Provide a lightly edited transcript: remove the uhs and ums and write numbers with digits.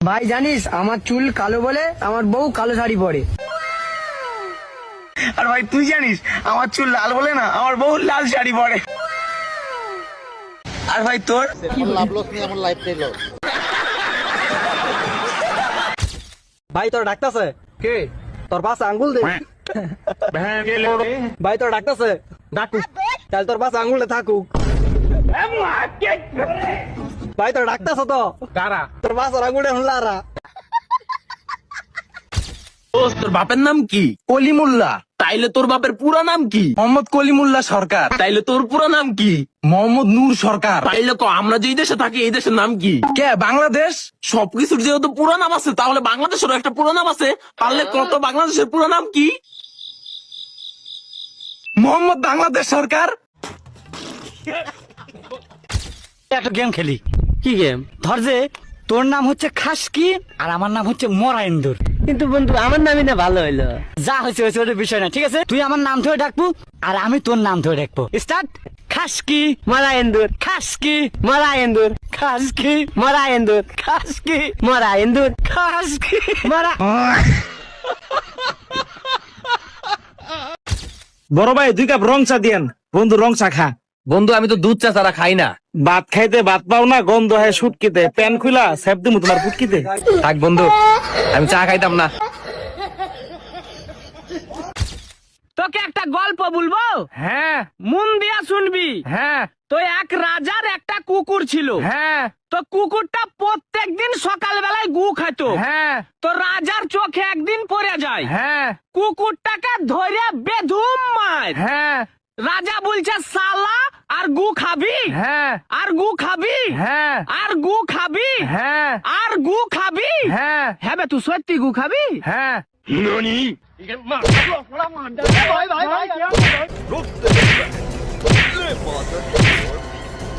ভাই জানিস আমার চুল কালো বলে আমার বউ কালো শাড়ি পরে। আর ভাই তুই জানিস আমার চুল লাল বলে না আমার বউ লাল শাড়ি পরে। আর ভাই তোর ভাই তোর ডাকতেছে কে? তোর পাশে আঙ্গুল দে। ভাই তোর ডাকতেছে ডাকুক, তাহলে তোর পাশে আঙ্গুলে থাকুক। ভাই তোর ডাকতেছে তো কারা? তোর পাশে আঙ্গুলে হুলারা। তোর বাপের নাম কি? কলিমুল্লাহ। তাইলে তোর বাপের পুরো নাম কি? মোহাম্মদ কলিমুল্লাহ সরকার। তাইলে তোর পুরো নাম কি? মোহাম্মদ নূর সরকার। তাইলে আমরা যেই দেশে থাকি এই দেশের নাম কি? কে? বাংলাদেশ। সবকিছুর যেহেতু পুরো নাম আছে তাহলে বাংলাদেশেরও একটা পুরো নাম আছে, পারলে কত বাংলাদেশের পুরো নাম কি? মোহাম্মদ বাংলাদেশ সরকার। একটা গেম খেলি। কি গেম? ধর যে তোর নাম হচ্ছে খাসকি আর আমার নাম হচ্ছে মরা ইন্দুর। কিন্তু বন্ধু আমার নামই না ভালো হইলো। যা হয়েছে হয়েছে, ওটা বিষয় না, ঠিক আছে? তুই আমার নাম ধরে ডাকবো আর আমি তোর নাম ধরে ডাকবো। স্টার্ট। খাসকি মরা এন্দুর, খাসকি মরা এন্দুর, খাসকি মরা এন্দুর, খাসকি মরা এন্দুর, খাসকি মরা। বড় ভাই 2 কাপ রং চা দিয়েন। বন্ধু রং চা খা। বন্ধু আমি তো দুধ চা ছাড়া খাই না। ভাত খাইতে ভাত পাও না, গন্ধ হয় সুটকিতে। প্যান খুলা সেপ দিমু তোমার পুটকিতে। থাক বন্ধু, আমি চা খাইতাম না। তোকে একটা গল্প বলবো, হ্যাঁ মন দিয়া শুনবি। হ্যাঁ তো এক রাজার একটা কুকুর ছিল। হ্যাঁ তো কুকুরটা প্রত্যেকদিন সকালবেলায় গু খাইতো। হ্যাঁ তো রাজার চোখে একদিন পড়ে যায়। হ্যাঁ কুকুরটাকে ধরে বেধুম মার। হ্যাঁ রাজা বলছে সালা আর গু খাবি, হ্যাঁ আর গু খাবি, হ্যাঁ আর গু খাবি, হ্যাঁ আর গু খাবি। হ্যাঁ হ্যাঁ বে, তুই সত্যি গু খাবি? হ্যাঁ